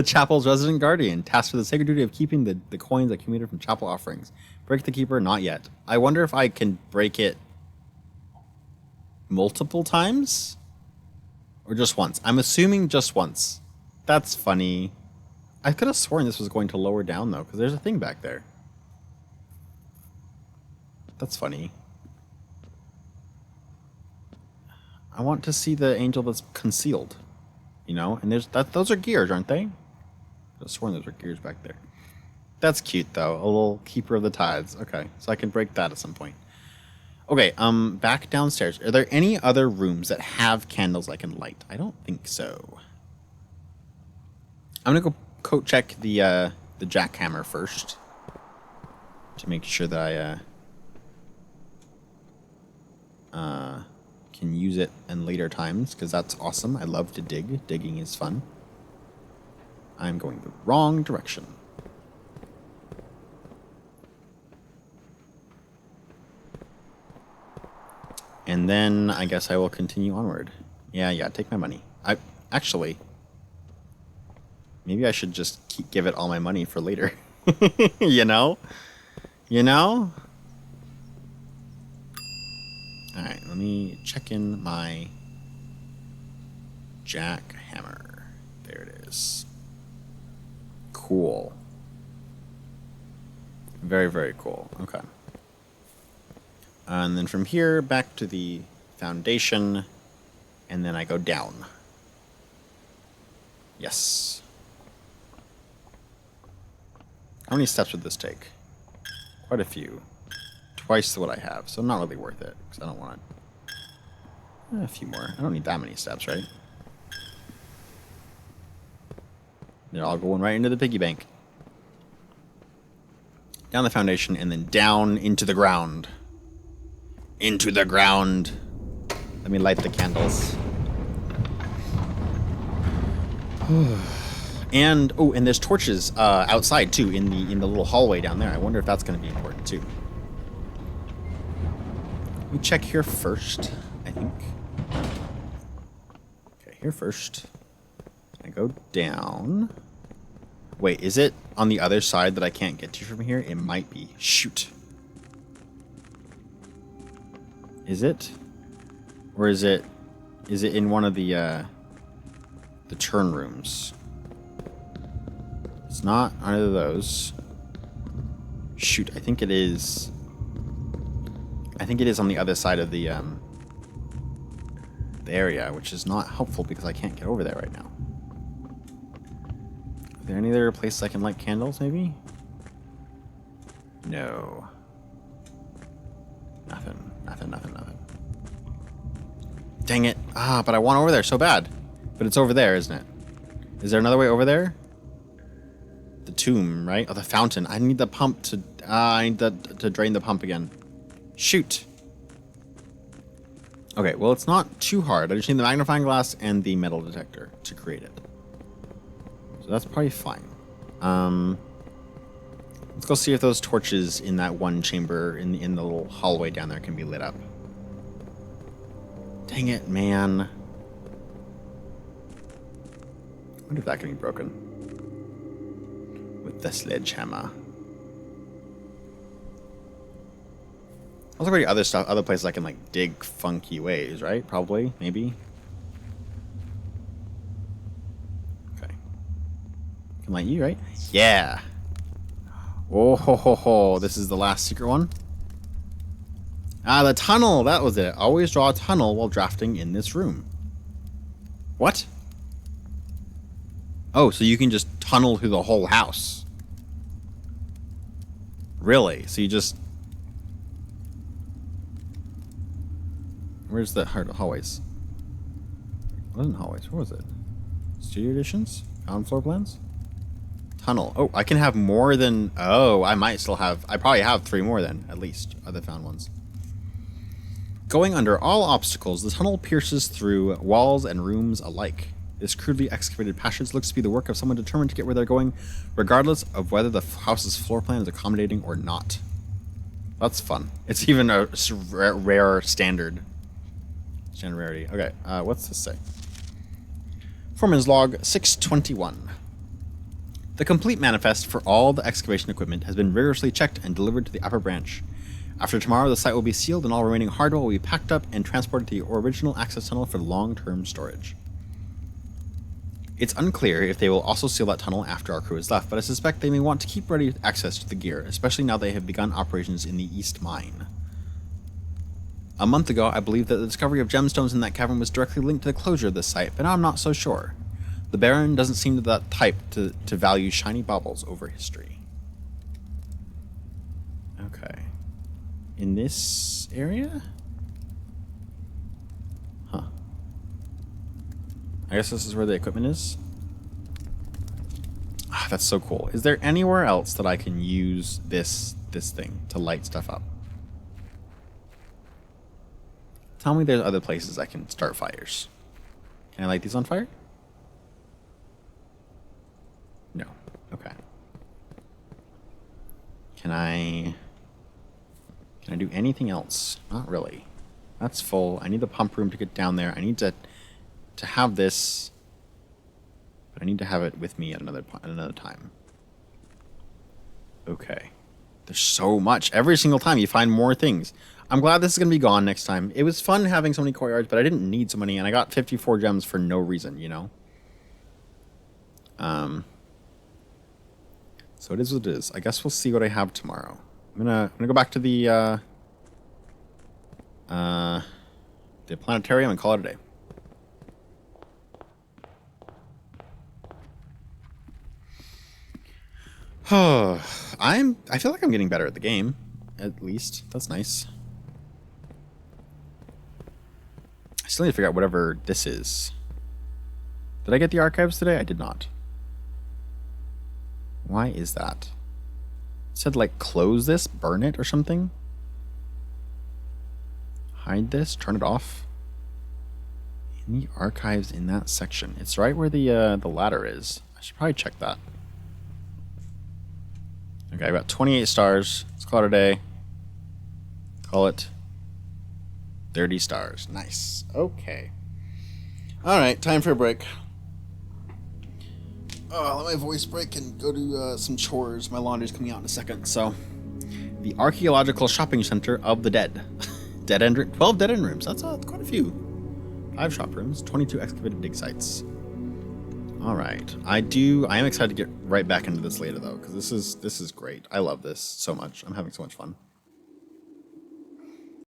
chapel's resident guardian, tasked with the sacred duty of keeping the coins accumulated from chapel offerings. Break the keeper? Not yet. I wonder if I can break it multiple times? Or just once? I'm assuming just once. That's funny. I could have sworn this was going to lower down, though, because there's a thing back there. That's funny. I want to see the angel that's concealed. You know? And those are gears, aren't they? I could have sworn those were gears back there. That's cute, though. A little Keeper of the Tithes. Okay, so I can break that at some point. Okay, back downstairs. Are there any other rooms that have candles I can light? I don't think so. I'm gonna go check the jackhammer first to make sure that I can use it in later times, because that's awesome. I love to dig. Digging is fun. I'm going the wrong direction. And then I guess I will continue onward. Yeah, take my money. Actually, maybe I should just give it all my money for later. You know? Alright, let me check in my jackhammer. There it is. Cool. Very, very cool. Okay. And then from here, back to the foundation, and then I go down. Yes. How many steps would this take? Quite a few. Twice what I have, so not really worth it, because I don't want a few more. I don't need that many steps, right? They're all going right into the piggy bank. Down the foundation, and then down into the ground. Into the ground. Let me light the candles. And there's torches outside too in the little hallway down there. I wonder if that's going to be important too. Let me check here first, I think. Okay, here first. I go down. Wait, is it on the other side that I can't get to from here? It might be. Shoot. Is it? Or is it in one of the turn rooms? It's not either of those. Shoot, I think it is. I think it is on the other side of the area, which is not helpful because I can't get over there right now. Are there any other places I can light candles, maybe? No. Nothing. Dang it. But I want over there so bad. But it's over there, isn't it? Is there another way over there? The tomb, right? Oh, the fountain. I need the pump to... I need to drain the pump again. Shoot. Okay, well, it's not too hard. I just need the magnifying glass and the metal detector to create it. So that's probably fine. Let's go see if those torches in that one chamber in the little hallway down there can be lit up. Dang it, man. I wonder if that can be broken. With the sledgehammer. Also, probably other places I can like dig funky ways, right? Probably, maybe. Okay. Can light you, right? Yeah. Oh ho ho ho! This is the last secret one. The tunnel. That was it. Always draw a tunnel while drafting in this room. What? Oh, so you can just tunnel through the whole house. Really? So you just... Where's the hallways? It wasn't hallways. Where was it? Studio editions? Found floor plans? Tunnel. Oh, I can have more than... Oh, I might still have... I probably have 3 more then, at least. Other found ones. Going under all obstacles, the tunnel pierces through walls and rooms alike. This crudely excavated passage looks to be the work of someone determined to get where they're going, regardless of whether the house's floor plan is accommodating or not. That's fun. It's even a rare standard. Standard rarity. Okay, what's this say? Foreman's log 621. The complete manifest for all the excavation equipment has been rigorously checked and delivered to the upper branch. After tomorrow, the site will be sealed and all remaining hardware will be packed up and transported to the original access tunnel for long-term storage. It's unclear if they will also seal that tunnel after our crew is left, but I suspect they may want to keep ready access to the gear, especially now they have begun operations in the East Mine. A month ago, I believed that the discovery of gemstones in that cavern was directly linked to the closure of this site, but now I'm not so sure. The Baron doesn't seem to that type to value shiny baubles over history. Okay. In this area? Huh. I guess this is where the equipment is. Ah, that's so cool. Is there anywhere else that I can use this thing to light stuff up? Tell me there's other places I can start fires. Can I light these on fire? No. Okay. Can I do anything else? Not really. That's full. I need the pump room to get down there. I need to have this, but I need to have it with me at another time. Okay. There's so much. Every single time you find more things. I'm glad this is going to be gone next time. It was fun having so many courtyards, but I didn't need so many, and I got 54 gems for no reason, you know? So it is what it is. I guess we'll see what I have tomorrow. I'm gonna go back to the planetarium and call it a day. I feel like I'm getting better at the game, at least. That's nice. I still need to figure out whatever this is. Did I get the archives today? I did not. Why is that? It said like close this, burn it or something. Hide this, turn it off. In the archives in that section. It's right where the ladder is. I should probably check that. Okay, I've got 28 stars. Let's call it a day. Call it 30 stars. Nice. Okay. Alright, time for a break. Let my voice break and go do some chores. My laundry's coming out in a second. So, the Archaeological Shopping Center of the Dead. 12 dead end rooms. That's quite a few. 5 shop rooms, 22 excavated dig sites. Alright. I am excited to get right back into this later though, because this is great. I love this so much. I'm having so much fun.